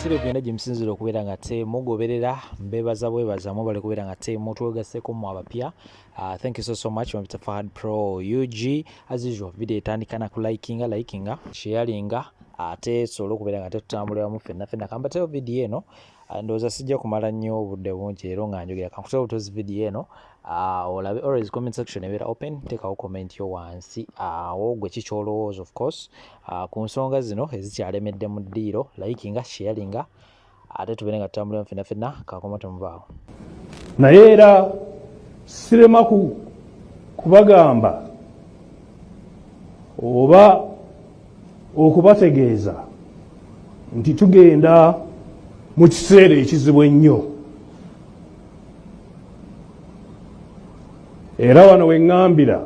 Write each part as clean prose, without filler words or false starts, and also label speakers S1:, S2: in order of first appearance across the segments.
S1: Tiri kugenda gyemusinzira okubeera nga temugoberera mbebaza bwebaza mubale kubeera nga temutwegasseko mu abapya. Thank you so much Mr. Fahad Pro UG. As usual video etandika na likinga sharinga ate solo okubeera nga tetutambulira mu ffenna kambateo video eno ndowooza sijja kumala nnyo obudde bungi era nga njogera kankutera butozi video eno olabe always comment section ebeera open teekawo comment yo wansi awo gwe kikyolowooza of course ku nsonga zino ezikyalemedde mu ddiiro likinga sharinga ate tubeere nga tutambulira mu ffenna kakoma temuvaawo
S2: naye era sirema kubagamba oba okubategeeza nti tugenda mu kiseera ekizibu ennyo era wano we ŋŋambira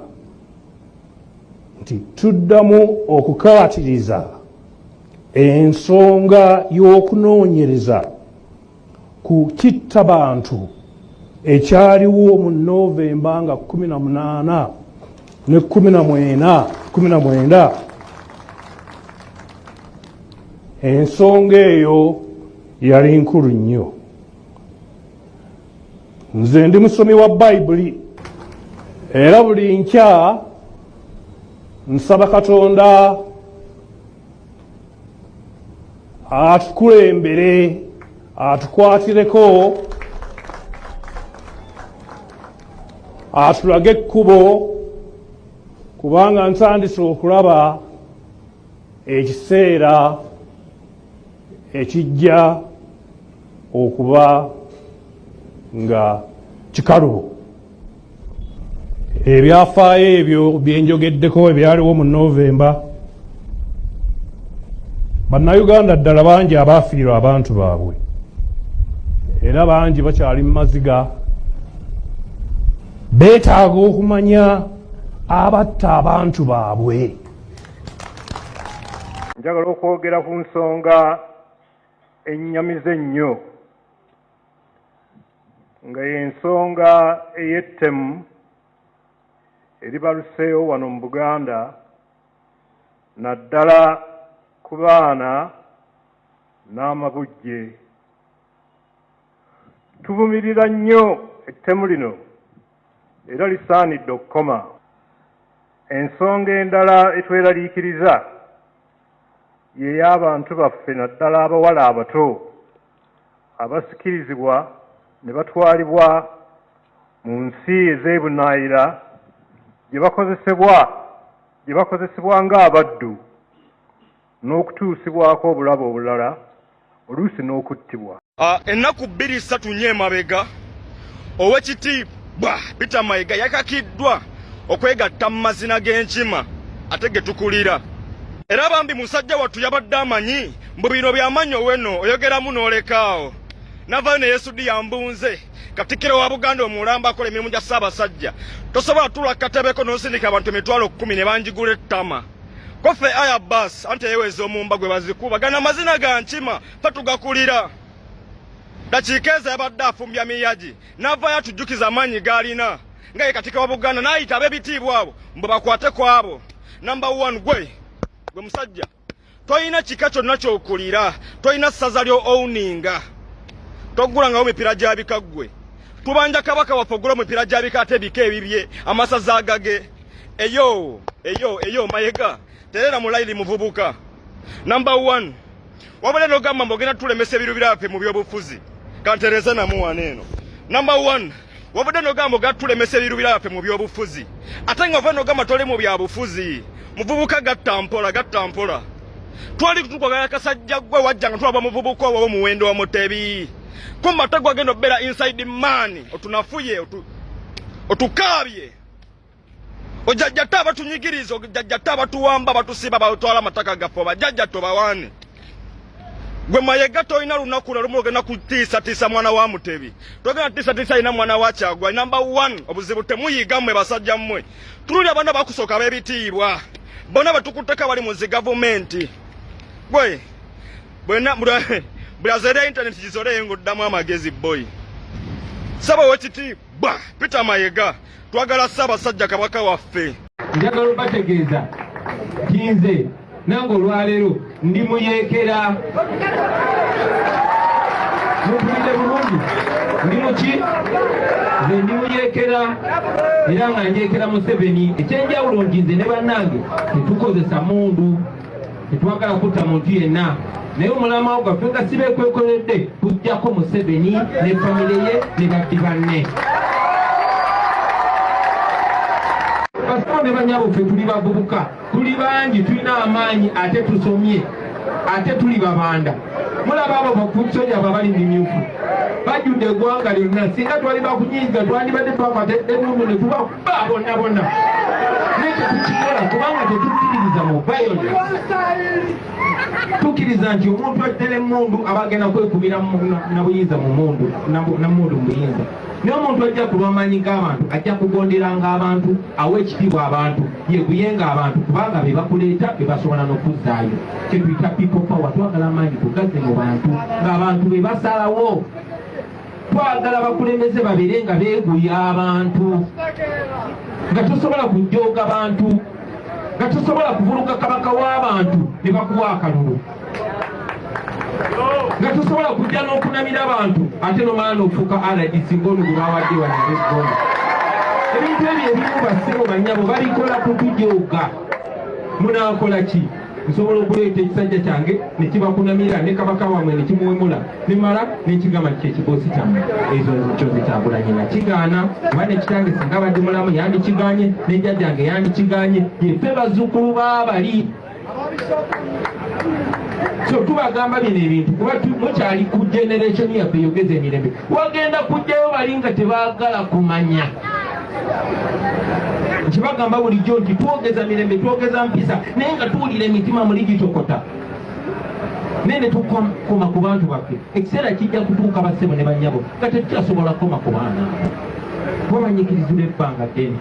S2: nti tuddamu okukaatiriza ensonga y'okunoonyereza ku kittabantu ekyaliwo mu Novemba nga 18 ne 19 ensonga eyo yali nkulu nnyo. Nze ndi musomi wa Bayibuli era buli nkya nsaba Katonda atukulembere atukwatireko atulage ekkubo kubanga ntandise okulaba ekiseera ekijja okuba nga kikalubo. Ebyafaayo ebyo byenjogeddeko ebyaliwo mu Novemba, bannayuganda ddala bangi abaafiirwa abantu baabwe era bangi bakyali mu maziga beetaaga okumanya abatta abantu baabwe.
S3: Njagala okwogera ku nsonga ennyamiza ennyo nga y'ensonga ey'ettemu eribaluseewo wano mu Buganda naddala ku baana n'amabujje. Tuvumirira nnyo ettemu lino era lisaanidde okukoma. Ensonga endala etweraliikiriza ye y'abantu baffe naddala abawala abato abasikirizibwa ne batwalibwa mu nsi ez'ebunaayira gye bakozesebwa ng'abaddu n'okutuusibwako obulabo obulala oluusi n'okuttibwa.
S4: Ennaku 2-3 nnyo emabega Oweekitiibwa Peter Mayiga yakakiddwa okwegatta mu mazina g'enkima ate ge tukulira. Era bambi musajja wattu yabadde amanyi mbu bino by'amanyi oweno oyogeramu n'olekaawo. Navayo ne Yesudi yambunze Katikkiro wa Buganda omulamba akola emirimu gya Ssaabasajja. Tosobola tulwa katebeko n'osindika abantu 10,000 ne banjigula ettama. Kofe aya bas ante yeweza omumba gwe bazikuba gana mazina ga nkima fe tugakulira. Dakiikeeza yabadde afumbya miyaji n'avaayo atujjukiza amaanyi g'alina nga ye Katikkiro wa Buganda n'ayita ab'ebitiibwa abo mbu bakwate ku abo. Number 1 gwe musajja toyina kika kyonna ky'okulira, toyina ssaza lyo owuninga, togulangawo mipiira gya bika ggwe. Tubanja kabaka waffe ogula mipiira gya bika ate bika ebibye amasaza agage. Eyo Mayiga terera mulayiri muvubuka. Number 1 wabale n'ogamba mbogenda tulemesa ebiru biraffe mu byobufuzi kantereza namu waneeno. Number 1 wabade n'ogamba ogenda tulemesa ebiru biraffe mu byobufuzi ate nga wabade n'ogamba toli mu byabufuzi. Muvubuka gatta mpola twali tukwagala kasajja gwe wajja nga tulaba muvubuka owo muwendo wa Mutebi kumba tagwagenda obeera inside man otunafuye otukabye ojajja taba tunyigirizo ojajja taba tuwamba batusiba batwala mataka gafo bajajja tobawane. Gwe Mayiga toyina lunaku lumu ogenda kutiisa mwana wa Mutebi togenda tiisa ina mwana wa Kyagwa. Number 1 obuzibu temuyiga mmwe basajja mmwe tululi abaana bakusooka b'ebitiibwa bona batukuteka bali mu zi gavumenti gwe bwena brazil internet gizole ngoddamu amagezi boy. Saba Oweekitiibwa Peter Mayiga twagala Ssaabasajja Kabaka waffe.
S5: Njagala obategeeza nze nange olwaleero ndi muyekera mupulire bulungi ndi muki nze ndi muyekera era nga njekera Museveni ekyenjawulo nti nze ne bannange tetukozesa mundu tetwagala kutta muntu yenna naye omulama gwaffe nga si bekwekoledde tujjako Museveni ne famire ye ne baddi banne basimo ne banyabo ffe tuli bavubuka tuli bangi tulina amaanyi ate tusomye ate tuli babanda mulaba abo bakusoja babali mimyufu bajjudde eggwanga lyonna singa twali bakunyiiga twandibadde twakwata ennundu ne tubakuba bonna bonna naye tetukikola kubanga tetukkiririza mu violence tukkiriza nti omuntu addira emmundu aba agenda kwekubira na buyinza mu mundu na mundu muyinza naye omuntu ajja kulwamaanyi g'abantu ajja kugonderanga abantu awa ekitiibwa abantu yeguyenga abantu kubanga be bakuleeta be basobola n'okuzzaayo kyetuyita people power twagala amaanyi tugaze mu bantu ng'abantu be basalawo twagala bakulembeze babeere nga beeguya abantu nga tosobola kujooga bantu nga tosobola kuvuluka kabaka w'abantu ne bakuwa akalulu nga tosobola kujja n'okunamira abantu ate nomala n'okufuuka RDC ng'olugu bawadde wanabeggono ebintu ebyo ebimu bassebo bannyabo babikola kutujooga munaakola ki nsobola okuleeta ekisajja kyange ne kibakunamira ne kabaka wamwe ne kimuwemula ne mala n'ekigamba ki ekiboosi kyammwe ezo kyo zitambulanye nakigaana kuba ne kitange singa badde mulamu yandikiganye n'enjajjange yandikiganye yeffe bazzukulu baabali so tubagamba bino ebintu kuba mukyali ku generation yaffe yogeza emirembe wagenda kujjayo bali nga tebaagala kumanya nkibagamba bulijjo nti twogeza mirembe twogeza mpisa naye nga tuwulira emitima muli gitokota naye ne tukoma ku bantu baffe ekiseera kijja kutuuka bassebo ne bannyabo nga tetukyasobola kukoma ku baana babanyikirizula ebbanga ddene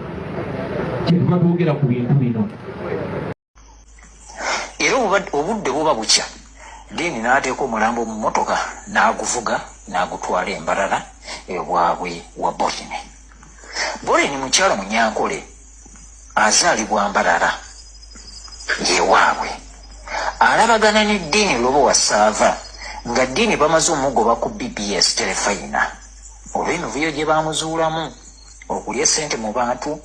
S5: kyetuba twogera ku bintu bino
S6: era obudde buba bukya Dini n'ateeka omulambo mu mmotoka n'aguvuga n'agutwala Embarara ewaabwe wa Borini. Borini mukyala Munyankole azaalibwa Mbarara yewaabwe alabagana ne Dini Lobo wa Saava nga Dini bamaze omugoba ku BBS Terefayina olw'emivuyo gye bamuzuulamu okulya ssente mu bantu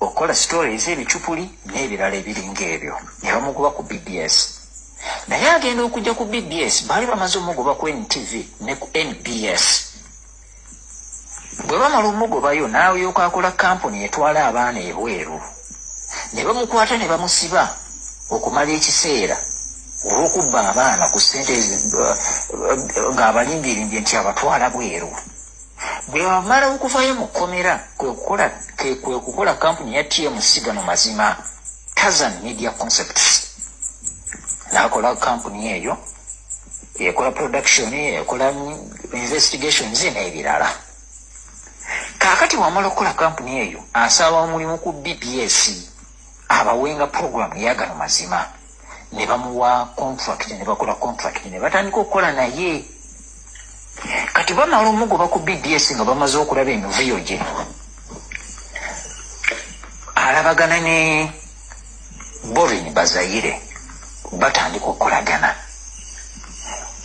S6: okola stories ebicupuli n'ebirala ebiringa ebyo ne bamugoba ku BBS. Naye agenda okujja ku BBS baali bamaze omugoba ku NTV ne ku NBS. Bwe bamala omugobayo n'alyoka akola kampuni etwala abaana ebweru ne bamukwata ne bamusiba okumala ekiseera olw'okubba abaana ku ssente ng'abalimbirimbye nti abatwala bweru. Bwe bamala okuvayo mu kkomera kwe kukola kampuni ya TMC gano mazima Kazan Media Concepts. Nakola kampuni eyo ekola production ekola investigations n'ebirala. Kakati wamala okukola kampuni eyo asaba omulimu ku BBS abawenga program ya gano mazima ne bamuwa contract ne bakola contract ne batandika okukola naye. Kati bamala omugoba ku BBS nga bamaze okulaba emivuyo gye alabagana ne Borini Bazayire batandika okukolagana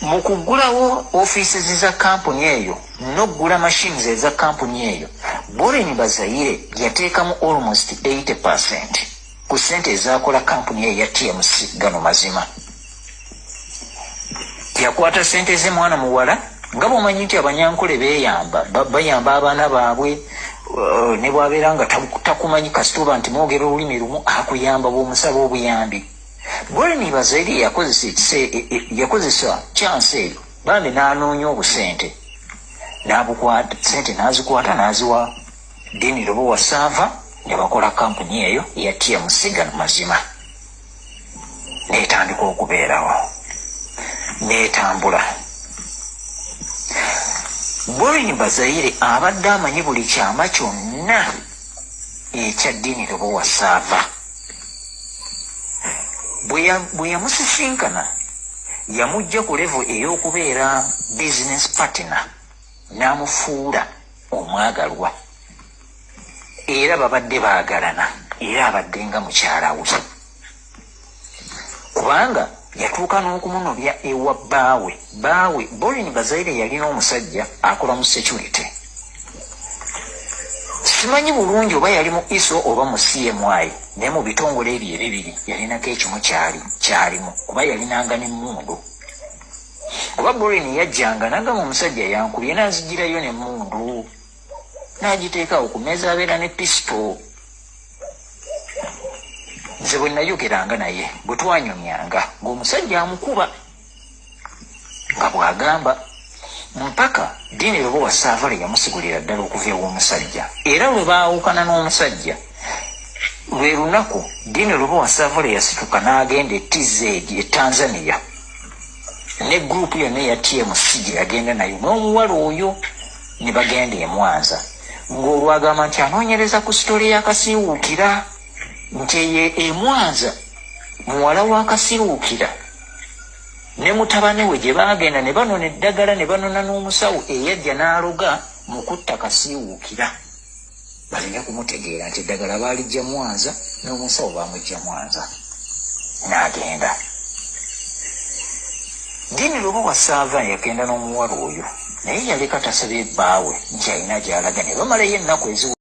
S6: mu kuggulawo ofiisi za kampuni eyo n'oggula machines eza kampuni eyo. Borini Bazayire yateekamu almost 80% ku ssente ezakola kampuni eyo ya TMC gano mazima. Yakwata ssente z'emwana muwala nga bw'omanyi nti Abanyankole bayamba abaana baabwe ne bw'abeera nga takumanyi kasituba nti mwogera olulimi lumu akuyamba bw'omusaba obuyambi. Borini Bazayire yakozesa chance eyo bambi n'anoonya obusente n'abukwata ssente n'azikwata n'aziwa Dini Lobo wa Saava ne bakola kampuni eyo ya TMC gano mazima n'etandika okubeerawo n'etambula. Borini Bazayire abadde amanyi buli kyama kyonna ekya Dini Lobo wa Saava. Bwe yamusisinkana yamujja ku level ey'okubeera business partner n'amufuula omwagalwa era babadde baagalana era abadde nga mukyala we kubanga yatuuka n'okumunobya ewa baawe Borin Bazaire yalina omusajja akola mu security. Simanyi bulungi oba yali mu ISO oba mu CMI, naye mu bitongole ebyo ebibiri yalinako ekimu kyalimu kuba yalinanga n'emmundu. Kuba Borin yajjanga n'agamba omusajja yankubye n'azigirayo n'emmundu n'agiteekawo ku mmeeza abeera ne pisito. Nze bwe nayogeranga naye bwe twanyumyanga ng'omusajja amukuba nga bw'agamba mpaka Dini Lobowa Savale yamusigulira ddala okuva ew'omusajja. Era lwe baawukana n'omusajja lwe lunaku Dini Lobowa Savale yasituka n'agenda e Tanzania ne gurupu yonna eya TMC gye yagenda nayo n'omuwala oyo ne bagenda e Mwanza ng'olwagamba nti anoonyereza ku sitole y'akasiiwuukira nti e Mwanza muwala w'akasiiwuukira ne mutabani we gye baagenda ne banona eddagala ne banona n'omusawo eyajja n'aloga mu kutta kasiiwuukira. Balina kumutegeera nti eddagala baalijja Mwanza n'omusawo baamujja Mwanza n'agenda. Dini Lobowa Savale yagenda n'omuwala oyo naye yaleka tasabye bbaawe nti alina gy'alaga ne bamalayo ennaku eziwe.